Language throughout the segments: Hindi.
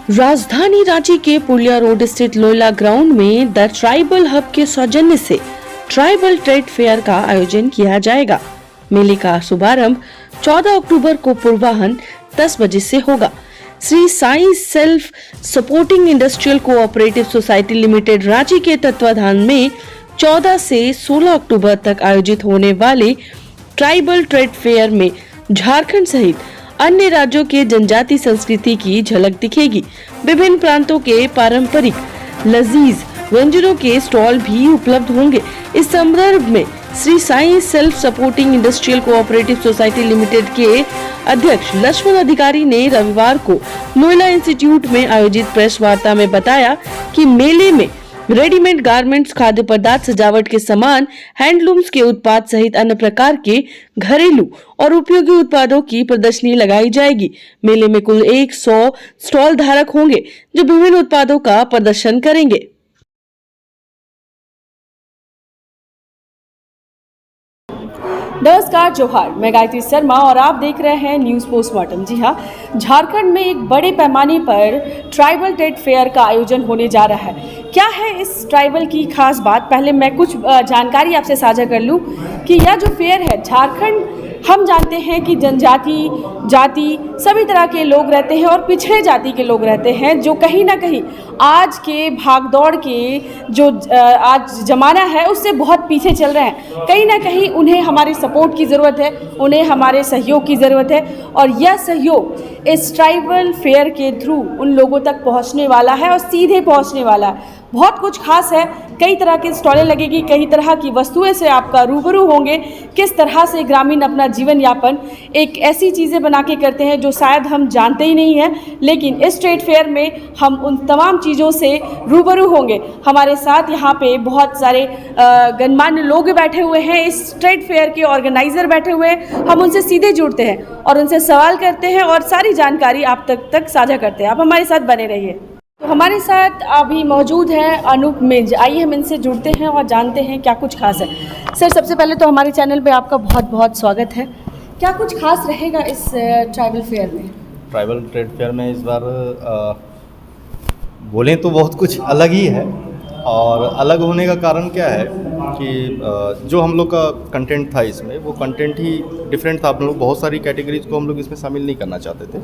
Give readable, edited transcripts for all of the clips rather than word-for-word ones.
राजधानी रांची के पुलिया रोड स्थित लोयला ग्राउंड में द ट्राइबल हब के सौजन्य से ट्राइबल ट्रेड फेयर का आयोजन किया जाएगा। मेले का शुभारंभ 14 अक्टूबर को पूर्वाह्न 10 बजे से होगा। Shri Sai self supporting industrial cooperative society limited Ranchi के तत्वाधान में 14 से 16 अक्टूबर तक आयोजित होने वाले ट्राइबल ट्रेड फेयर में झारखंड सहित अन्य राज्यों के जनजाति संस्कृति की झलक दिखेगी। विभिन्न प्रांतों के पारंपरिक लजीज व्यंजनों के स्टॉल भी उपलब्ध होंगे। इस संदर्भ में Shri Sai self supporting industrial cooperative society limited के अध्यक्ष लक्ष्मण अधिकारी ने रविवार को नोएडा इंस्टीट्यूट में आयोजित प्रेस वार्ता में बताया कि मेले में रेडीमेड गारमेंट्स, खाद्य पदार्थ, सजावट के सामान, हैंडलूम्स के उत्पाद सहित अन्य प्रकार के घरेलू और उपयोगी उत्पादों की प्रदर्शनी लगाई जाएगी। मेले में कुल 100 स्टॉल धारक होंगे जो विभिन्न उत्पादों का प्रदर्शन करेंगे। नमस्कार, जोहार, मैं गायत्री शर्मा और आप देख रहे हैं न्यूज़ पोस्टमार्टम। जी हाँ, झारखंड में एक बड़े पैमाने पर ट्राइबल ट्रेड फेयर का आयोजन होने जा रहा है। क्या है इस ट्राइबल की खास बात? पहले मैं कुछ जानकारी आपसे साझा कर लूँ कि यह जो फेयर है, झारखंड हम जानते हैं कि जनजाति, जाति, सभी तरह के लोग रहते हैं और पिछड़े जाति के लोग रहते हैं जो कहीं ना कहीं आज के भागदौड़ के जो आज ज़माना है उससे बहुत पीछे चल रहे हैं। कहीं ना कहीं उन्हें हमारे सपोर्ट की ज़रूरत है, उन्हें हमारे सहयोग की ज़रूरत है और यह सहयोग इस ट्राइबल फेयर के थ्रू उन लोगों तक पहुंचने वाला है और सीधे पहुंचने वाला है। बहुत कुछ खास है, कई तरह की स्टॉलें लगेगी, कई तरह की वस्तुएं से आपका रूबरू होंगे। किस तरह से ग्रामीण अपना जीवन यापन एक ऐसी चीज़ें बना के करते हैं जो शायद हम जानते ही नहीं हैं, लेकिन इस ट्रेड फेयर में हम उन तमाम चीज़ों से रूबरू होंगे। हमारे साथ यहाँ पे बहुत सारे गणमान्य लोग बैठे हुए हैं, इस ट्रेड फेयर के ऑर्गेनाइज़र बैठे हुए हैं। हम उनसे सीधे जुड़ते हैं और उनसे सवाल करते हैं और सारी जानकारी आप तक साझा करते हैं। आप हमारे साथ बने रहिए। तो हमारे साथ अभी मौजूद है अनूप मिंज। आइए हम इनसे जुड़ते हैं और जानते हैं क्या कुछ खास है। सर, सबसे पहले तो हमारे चैनल पे आपका बहुत बहुत स्वागत है। क्या कुछ खास रहेगा इस ट्राइबल फेयर में? ट्राइबल ट्रेड फेयर में इस बार बोलें तो बहुत कुछ अलग ही है। और अलग होने का कारण क्या है कि जो हम लोग का कंटेंट था इसमें, वो कंटेंट ही डिफरेंट था। हम लोग बहुत सारी कैटेगरीज को हम लोग इसमें शामिल नहीं करना चाहते थे।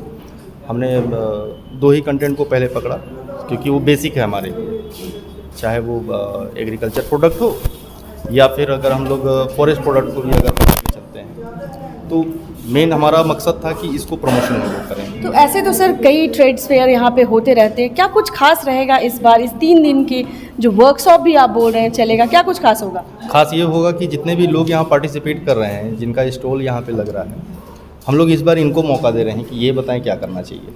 हमने 2 ही कंटेंट को पहले पकड़ा क्योंकि वो बेसिक है हमारे लिए, चाहे वो एग्रीकल्चर प्रोडक्ट हो या फिर अगर हम लोग फॉरेस्ट प्रोडक्ट को भी अगर पकड़ के चलते हैं तो मेन हमारा मकसद था कि इसको प्रमोशन हम लोग करें। तो ऐसे तो सर कई ट्रेड फेयर यहाँ पे होते रहते हैं, क्या कुछ खास रहेगा इस बार? इस 3 दिन की जो वर्कशॉप भी आप बोल रहे हैं चलेगा, क्या कुछ खास होगा? खास ये होगा कि जितने भी लोग यहाँ पार्टिसिपेट कर रहे हैं, जिनका स्टॉल यहाँ पे लग रहा है, हम लोग इस बार इनको मौका दे रहे हैं कि ये बताएं क्या करना चाहिए।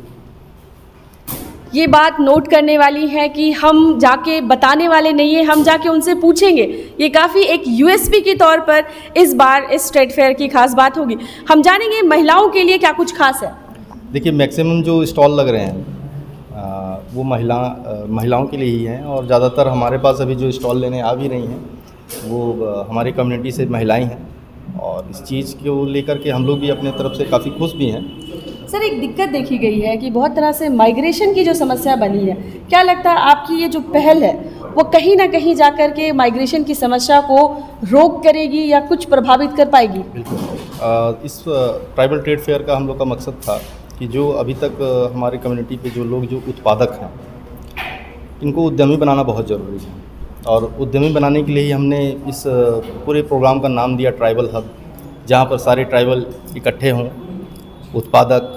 ये बात नोट करने वाली है कि हम जाके बताने वाले नहीं है, हम जाके उनसे पूछेंगे। ये काफ़ी एक यूएसपी के तौर पर इस बार इस ट्रेड फेयर की खास बात होगी। हम जानेंगे महिलाओं के लिए क्या कुछ खास है। देखिए, मैक्सिमम जो स्टॉल लग रहे हैं वो महिलाओं के लिए ही हैं और ज़्यादातर हमारे पास अभी जो स्टॉल लेने आ भी रही हैं वो हमारी कम्युनिटी से महिलाएं हैं और इस चीज़ को लेकर के हम लोग भी अपने तरफ से काफ़ी खुश भी हैं। सर, एक दिक्कत देखी गई है कि बहुत तरह से माइग्रेशन की जो समस्या बनी है, क्या लगता है आपकी ये जो पहल है वो कहीं ना कहीं जाकर के माइग्रेशन की समस्या को रोक करेगी या कुछ प्रभावित कर पाएगी? बिल्कुल। इस ट्राइबल ट्रेड फेयर का हम लोग का मकसद था कि जो अभी तक हमारे कम्युनिटी पे जो लोग जो उत्पादक हैं, इनको उद्यमी बनाना बहुत ज़रूरी है और उद्यमी बनाने के लिए ही हमने इस पूरे प्रोग्राम का नाम दिया ट्राइबल हब, जहाँ पर सारे ट्राइबल इकट्ठे हों। उत्पादक,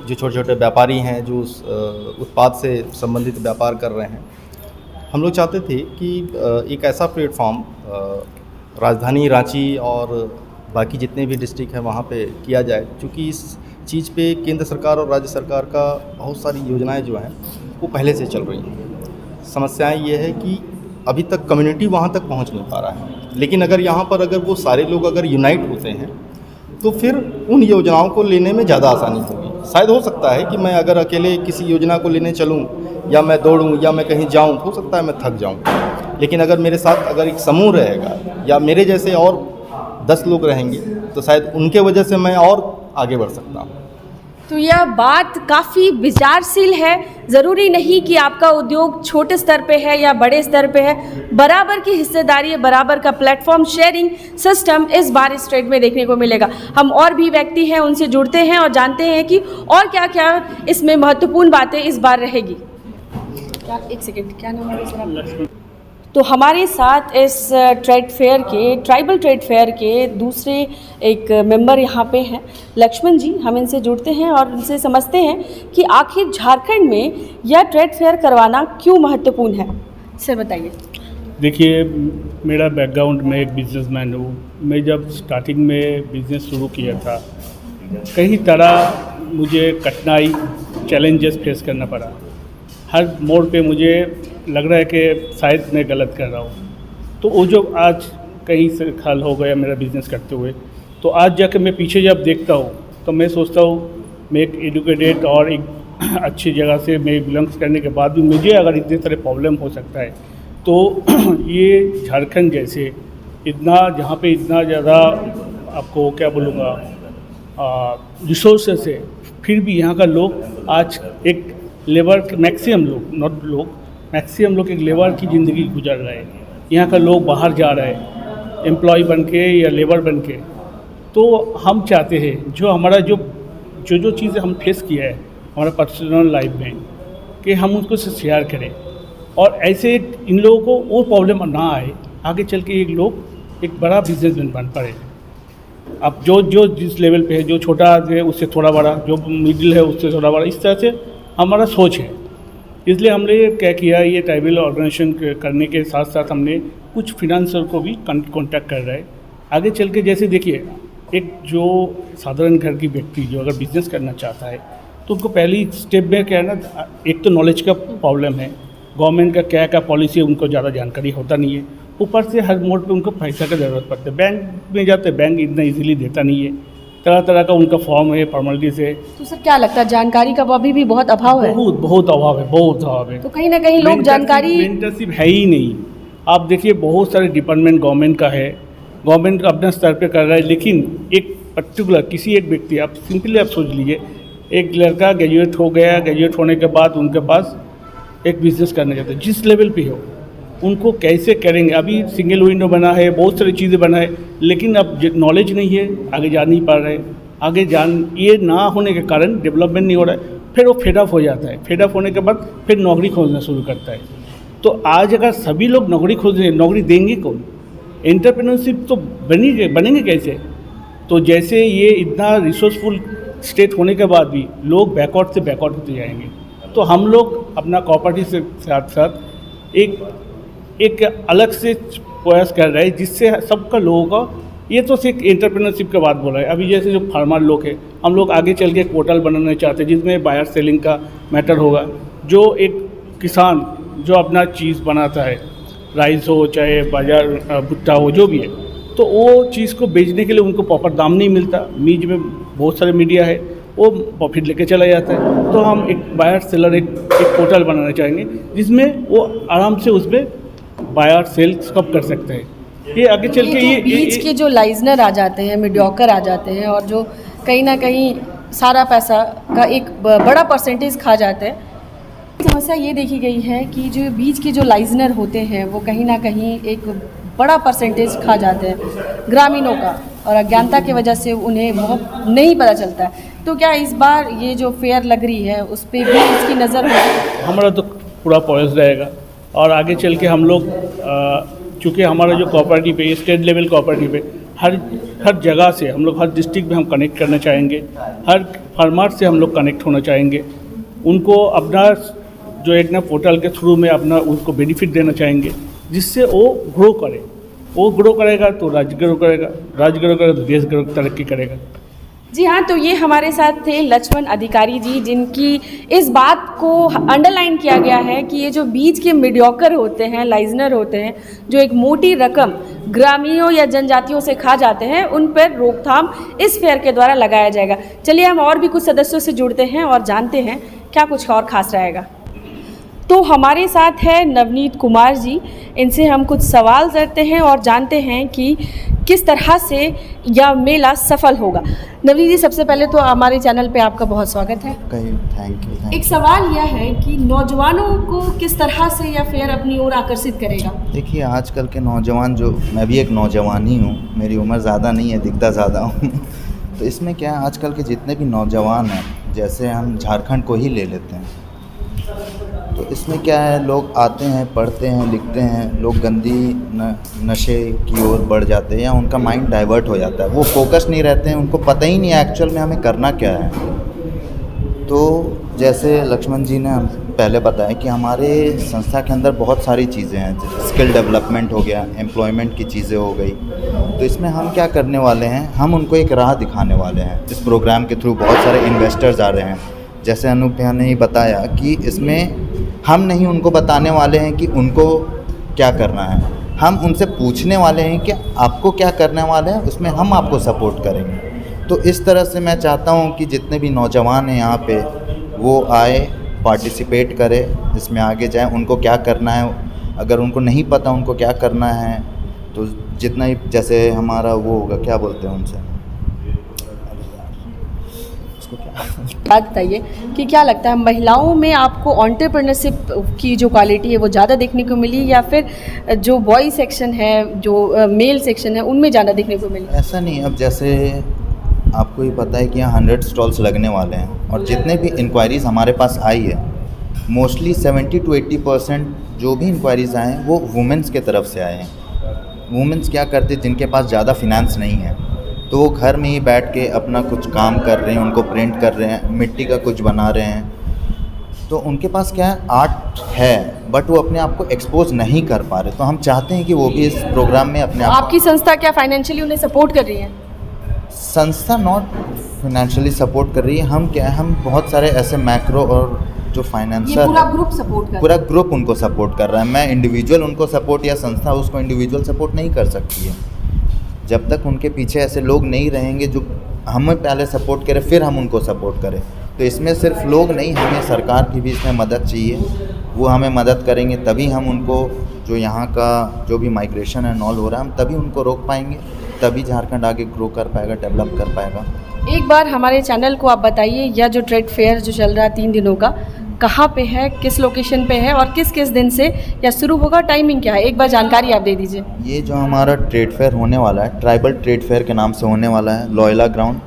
जो छोटे छोटे व्यापारी हैं, जो उस उत्पाद से संबंधित व्यापार कर रहे हैं, हम लोग चाहते थे कि एक ऐसा प्लेटफॉर्म राजधानी रांची और बाकी जितने भी डिस्ट्रिक्ट हैं वहाँ पे किया जाए, क्योंकि इस चीज़ पे केंद्र सरकार और राज्य सरकार का बहुत सारी योजनाएं जो हैं वो पहले से चल रही हैं। समस्याएं ये है कि अभी तक कम्युनिटी वहाँ तक पहुँच नहीं पा रहा है, लेकिन अगर यहाँ पर अगर वो सारे लोग अगर यूनाइट होते हैं तो फिर उन योजनाओं को लेने में ज़्यादा आसानी होगी। शायद हो सकता है कि मैं अगर अकेले किसी योजना को लेने चलूँ या मैं दौड़ूँ या मैं कहीं जाऊँ, हो सकता है मैं थक जाऊँ, लेकिन अगर मेरे साथ अगर एक समूह रहेगा या मेरे जैसे और 10 लोग रहेंगे तो शायद उनके वजह से मैं और आगे बढ़ सकता हूँ। तो यह बात काफ़ी विचारशील है। ज़रूरी नहीं कि आपका उद्योग छोटे स्तर पे है या बड़े स्तर पे है, बराबर की हिस्सेदारी, बराबर का प्लेटफॉर्म शेयरिंग सिस्टम इस बार इस ट्रेड में देखने को मिलेगा। हम और भी व्यक्ति हैं, उनसे जुड़ते हैं और जानते हैं कि और क्या क्या इसमें महत्वपूर्ण बातें इस बार रहेगी। क्या एक सेकेंड, क्या नाम है सर आपका? तो हमारे साथ इस ट्रेड फेयर के, ट्राइबल ट्रेड फेयर के दूसरे एक मेंबर यहाँ पे हैं, लक्ष्मण जी। हम इनसे जुड़ते हैं और उनसे समझते हैं कि आखिर झारखंड में यह ट्रेड फेयर करवाना क्यों महत्वपूर्ण है। सर बताइए। देखिए, मेरा बैकग्राउंड, मैं एक बिजनेसमैन हूँ। मैं जब स्टार्टिंग में बिज़नेस शुरू किया था, कई तरह मुझे कठिनाई, चैलेंजेस फेस करना पड़ा। हर मोड़ पे मुझे लग रहा है कि शायद मैं गलत कर रहा हूँ। तो वो जो आज कहीं से हल हो गया मेरा बिज़नेस करते हुए, तो आज जाकर मैं पीछे जब देखता हूँ तो मैं सोचता हूँ, मैं एक एजुकेटेड और एक अच्छी जगह से मैं बिलोंग्स करने के बाद भी मुझे अगर इतने सारे प्रॉब्लम हो सकता है, तो ये झारखंड जैसे इतना, जहाँ पे इतना ज़्यादा आपको क्या बोलूँगा रिसोर्सेस है, फिर भी यहाँ का लोग आज एक लेबर, मैक्सिमम लोग, नॉट लोग, मैक्सिमम लोग एक लेबर की ज़िंदगी गुजर रहे हैं। यहाँ का लोग बाहर जा रहे हैं एम्प्लॉय बन के या लेबर बन के। तो हम चाहते हैं जो हमारा जो चीज़ें हम फेस किया है हमारा पर्सनल लाइफ में, कि हम उसको शेयर करें और ऐसे इन लोगों को वो प्रॉब्लम ना आए, आगे चल के एक लोग एक बड़ा बिजनेसमैन बन पाए। अब जो जिस लेवल पे है, जो छोटा है उससे थोड़ा बड़ा, जो मिडिल है उससे थोड़ा बड़ा, इस तरह से हमारा सोच है। इसलिए हमने क्या किया, ये ट्राइबल ऑर्गेनाइजेशन करने के साथ साथ हमने कुछ फिनेंसर को भी कांटेक्ट कर रहा है। आगे चल के जैसे देखिए, एक जो साधारण घर की व्यक्ति जो अगर बिज़नेस करना चाहता है, तो उनको पहली स्टेप में क्या है ना, एक तो नॉलेज का प्रॉब्लम है, गवर्नमेंट का क्या क्या पॉलिसी है उनको ज़्यादा जानकारी होता नहीं है। ऊपर से हर मोड पे उनको पैसा का ज़रूरत पड़ता है। बैंक में जाते, बैंक इतना इजीली देता नहीं है, तरह तरह का उनका फॉर्म है, फॉर्मेलिटीज है। तो सर क्या लगता है, जानकारी का अभी भी बहुत अभाव है? बहुत अभाव है, बहुत अभाव है। तो कहीं ना कहीं लोग जानकारी, मेंटरशिप है ही नहीं। आप देखिए, बहुत सारे डिपार्टमेंट गवर्नमेंट का है, गवर्नमेंट अपने स्तर पे कर रहा है, लेकिन एक पर्टिकुलर किसी एक व्यक्ति, आप सिंपली आप सोच लीजिए, एक लड़का ग्रेजुएट हो गया, ग्रेजुएट होने के बाद उनके पास एक बिजनेस करना चाहते हैं, जिस लेवल पे हो, उनको कैसे करेंगे। अभी सिंगल विंडो बना है, बहुत सारी चीज़ें बना है, लेकिन अब नॉलेज नहीं है, आगे जा नहीं पा रहे। आगे ये ना होने के कारण डेवलपमेंट नहीं हो रहा है। फिर वो फेडअप हो जाता है, फेडअप होने के बाद फिर नौकरी खोजना शुरू करता है। तो आज अगर सभी लोग नौकरी खोज रहे हैं, नौकरी देंगे कौन? एंटरप्रेन्योरशिप तो बनेंगे कैसे? तो जैसे ये इतना रिसोर्सफुल स्टेट होने के बाद भी लोग बैकवर्ड से बैकवर्ड होते जाएंगे। तो हम लोग अपना कोऑपरेटिव से साथ साथ एक अलग से प्रयास कर रहे हैं, जिससे सबका लोगों का, ये तो सिर्फ एंटरप्रेन्योरशिप की बात बोल रहा है। अभी जैसे जो फार्मर लोग हैं, हम लोग आगे चल के पोर्टल बनाना चाहते हैं जिसमें बायर सेलिंग का मैटर होगा। जो एक किसान जो अपना चीज़ बनाता है, राइस हो चाहे बाजार भुट्टा हो, जो भी है, तो वो चीज़ को बेचने के लिए उनको प्रॉपर दाम नहीं मिलता। बीच में बहुत सारे मीडिया है, वो प्रॉफिट लेके चला जाता है। तो हम एक बायर सेलर एक पोर्टल बनाना चाहेंगे जिसमें वो आराम से उसमें बायर सेल सब कर सकते हैं। ये आगे चल के ये बीच के जो लाइजनर आ जाते हैं, मीडियोकर आ जाते हैं, और जो कहीं ना कहीं सारा पैसा का एक बड़ा परसेंटेज खा जाते हैं। समस्या ये देखी गई है कि जो बीच के जो लाइजनर होते हैं वो कहीं ना कहीं एक बड़ा परसेंटेज खा जाते हैं ग्रामीणों का, और अज्ञानता की वजह से उन्हें बहुत नहीं पता चलता है। तो क्या इस बार ये जो फेयर लग रही है उस पर भी इसकी नज़र होगी? हमारा तो पूरा प्रयास रहेगा, और आगे चल के हम लोग चूँकि हमारा जो कोऑपरेटिव है, स्टेट लेवल कोऑपरेटिव है, हर जगह से हम लोग, हर डिस्ट्रिक्ट में हम कनेक्ट करना चाहेंगे, हर फार्मर से हम लोग कनेक्ट होना चाहेंगे, उनको अपना जो एक ना पोर्टल के थ्रू में अपना उनको बेनिफिट देना चाहेंगे, जिससे वो ग्रो करे। वो ग्रो करेगा तो राज्य ग्रो करेगा, राज्य ग्रो करेगा तो देश ग्रो तरक्की करेगा। जी हाँ, तो ये हमारे साथ थे लक्ष्मण अधिकारी जी, जिनकी इस बात को अंडरलाइन किया गया है कि ये जो बीच के मीडियोकर होते हैं, लाइजनर होते हैं, जो एक मोटी रकम ग्रामीणों या जनजातियों से खा जाते हैं, उन पर रोकथाम इस फेयर के द्वारा लगाया जाएगा। चलिए हम और भी कुछ सदस्यों से जुड़ते हैं और जानते हैं क्या कुछ और खास रहेगा। तो हमारे साथ है नवनीत कुमार जी, इनसे हम कुछ सवाल करते हैं और जानते हैं कि किस तरह से यह मेला सफल होगा। नवनीत जी, सबसे पहले तो हमारे चैनल पे आपका बहुत स्वागत है। Thank you. एक सवाल यह है कि नौजवानों को किस तरह से यह फेयर अपनी ओर आकर्षित करेगा। देखिए, आजकल के नौजवान, जो मैं भी एक नौजवान ही हूँ, मेरी उम्र ज़्यादा नहीं है, दिखता ज़्यादा हूँ तो इसमें क्या है, आजकल के जितने भी नौजवान हैं, जैसे हम झारखंड को ही ले लेते हैं, तो इसमें क्या है, लोग आते हैं, पढ़ते हैं, लिखते हैं, लोग गंदी नशे की ओर बढ़ जाते हैं या उनका माइंड डाइवर्ट हो जाता है, वो फोकस नहीं रहते हैं, उनको पता ही नहीं है एक्चुअल में हमें करना क्या है। तो जैसे लक्ष्मण जी ने पहले बताया कि हमारे संस्था के अंदर बहुत सारी चीज़ें हैं, स्किल डेवलपमेंट हो गया, एम्प्लॉयमेंट की चीज़ें हो गई, तो इसमें हम क्या करने वाले हैं, हम उनको एक राह दिखाने वाले हैं। इस प्रोग्राम के थ्रू बहुत सारे इन्वेस्टर्स आ रहे हैं, जैसे अनूप भैया ने ही बताया कि इसमें हम नहीं उनको बताने वाले हैं कि उनको क्या करना है, हम उनसे पूछने वाले हैं कि आपको क्या करने वाले हैं, उसमें हम आपको सपोर्ट करेंगे। तो इस तरह से मैं चाहता हूं कि जितने भी नौजवान हैं यहाँ पे, वो आए, पार्टिसिपेट करें, इसमें आगे जाएं, उनको क्या करना है, अगर उनको नहीं पता उनको क्या करना है, तो जितना ही, जैसे हमारा वो होगा, क्या बोलते हैं उनसे, बात बताइए कि क्या लगता है, महिलाओं में आपको एंटरप्रेन्योरशिप की जो क्वालिटी है वो ज़्यादा देखने को मिली, या फिर जो बॉय सेक्शन है, जो मेल सेक्शन है, उनमें ज़्यादा देखने को मिली? ऐसा नहीं, अब जैसे आपको ही पता है कि यहाँ 100 स्टॉल्स लगने वाले हैं, और जितने भी इंक्वायरीज़ हमारे पास आई है, मोस्टली 70 to 80% जो भी इंक्वायरीज़ आए हैं वो वुमेंस के तरफ से आए हैं। वुमेंस क्या करते हैं, जिनके पास ज़्यादा फिनेंस नहीं है, तो वो घर में ही बैठ के अपना कुछ काम कर रहे हैं, उनको प्रिंट कर रहे हैं, मिट्टी का कुछ बना रहे हैं, तो उनके पास क्या है, आर्ट है, बट वो अपने आप को एक्सपोज नहीं कर पा रहे। तो हम चाहते हैं कि वो भी इस प्रोग्राम में अपने आप। आपकी संस्था क्या फाइनेंशियली उन्हें सपोर्ट कर रही है? संस्था नॉट फाइनेंशियली सपोर्ट कर रही है, हम क्या है, हम बहुत सारे ऐसे मैक्रो और जो फाइनेंसर, पूरा ग्रुप सपोर्ट कर रहा है, पूरा ग्रुप उनको सपोर्ट कर रहा है। मैं इंडिविजुअल उनको सपोर्ट, या संस्था उसको इंडिविजुअल सपोर्ट नहीं कर सकती है। जब तक उनके पीछे ऐसे लोग नहीं रहेंगे जो हमें पहले सपोर्ट करें, फिर हम उनको सपोर्ट करें। तो इसमें सिर्फ लोग नहीं, हमें सरकार की भी इसमें मदद चाहिए, वो हमें मदद करेंगे तभी हम उनको, जो यहाँ का जो भी माइग्रेशन है नॉल हो रहा है, हम तभी उनको रोक पाएंगे, तभी झारखंड आगे ग्रो कर पाएगा, डेवलप कर पाएगा। एक बार हमारे चैनल को आप बताइए, यह जो ट्रेड फेयर जो चल रहा है 3 दिनों का, कहाँ पे है, किस लोकेशन पे है, और किस किस दिन से या शुरू होगा, टाइमिंग क्या है, एक बार जानकारी आप दे दीजिए। ये जो हमारा ट्रेड फेयर होने वाला है, ट्राइबल ट्रेड फेयर के नाम से होने वाला है, लॉयला ग्राउंड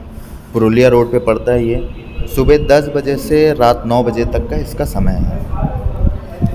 पुरुलिया रोड पे पड़ता है। ये सुबह 10 बजे से रात 9 बजे तक का इसका समय है।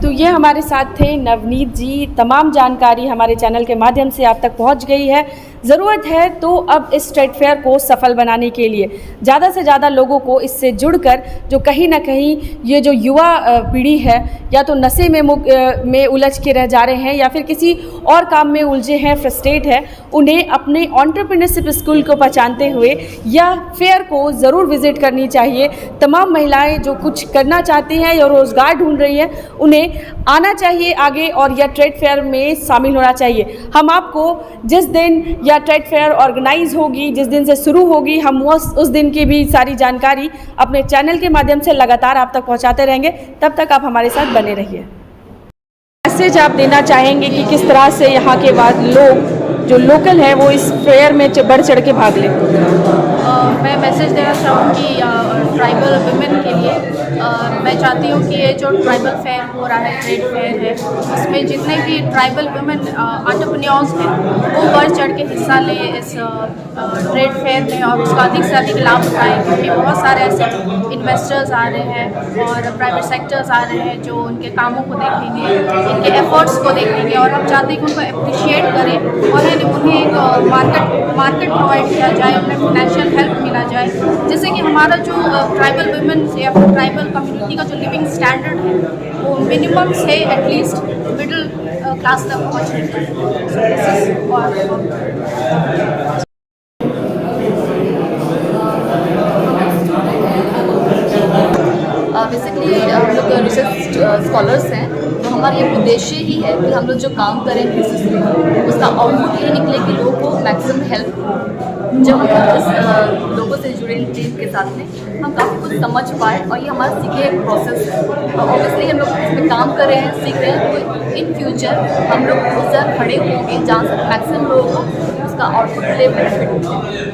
तो ये हमारे साथ थे नवनीत जी। तमाम जानकारी हमारे चैनल के माध्यम से आप तक पहुंच गई है। ज़रूरत है तो अब इस ट्रेड फेयर को सफल बनाने के लिए ज़्यादा से ज़्यादा लोगों को इससे जुड़कर, जो कहीं ना कहीं ये जो युवा पीढ़ी है, या तो नशे में उलझ के रह जा रहे हैं, या फिर किसी और काम में उलझे हैं, फ्रस्ट्रेट है, उन्हें अपने एंटरप्रेन्योरशिप स्किल को पहचानते हुए यह फेयर को ज़रूर विज़िट करनी चाहिए। तमाम महिलाएं जो कुछ करना चाहती हैं या रोज़गार ढूंढ रही हैं, उन्हें आना चाहिए आगे और यह ट्रेड फेयर में शामिल होना चाहिए। हम आपको जिस दिन यह ट्रेड फेयर ऑर्गेनाइज होगी, जिस दिन से शुरू होगी, हम उस दिन की भी सारी जानकारी अपने चैनल के माध्यम से लगातार आप तक पहुंचाते रहेंगे। तब तक आप हमारे साथ बने रहिए। मैसेज आप देना चाहेंगे कि किस तरह से यहाँ के बाद लोग जो लोकल हैं वो इस फेयर में बढ़ चढ़ के भाग लें? मैं मैसेज देना चाहूँगी ट्राइबल वुमेन के लिए। मैं चाहती हूँ कि ये जो ट्राइबल फेयर हो रहा है, ट्रेड फेयर है, इसमें जितने भी ट्राइबल वुमेन एंटरप्रेन्योर्स हैं वो बढ़ चढ़ के हिस्सा लें इस ट्रेड फेयर में और उसका अधिक से अधिक लाभ उठाएं, क्योंकि बहुत सारे ऐसे इन्वेस्टर्स आ रहे हैं और प्राइवेट सेक्टर्स आ रहे हैं जो उनके कामों को देखेंगे, इनके एफर्ट्स को देखेंगे, और हम चाहते हैं कि उनको अप्रिशिएट करें और उन्हें एक मार्केट प्रोवाइड किया जाए, उन्हें फाइनेंशियल हेल्प मिला जाए, जिससे कि हमारा जो ट्राइबल वुमेन या फिर ट्राइबल कम्युनिटी का जो लिविंग स्टैंडर्ड है वो मिनिमम से एटलीस्ट मिडिल क्लास तक पहुँचे। बेसिकली हम लोग रिसर्च स्कॉलर्स हैं, तो हमारा ये उद्देश्य ही है कि हम लोग जो काम करें बिजनेस में उसका आउटपुट ये निकले कि लोगों को मैक्सिमम हेल्प हो। जब हम इस लोगों से जुड़े टीम के साथ में हम काफ़ी कुछ समझ पाए, और ये हमारा सीखे एक प्रोसेस है। ऑब्वियसली हम लोग इसमें काम कर रहे हैं, सीख रहे हैं, तो इन फ्यूचर हम लोग उस जगह खड़े होंगे जहाँ से मैक्सिमम लोगों को उसका आउटपुट के लिए बेनिफिट मिले।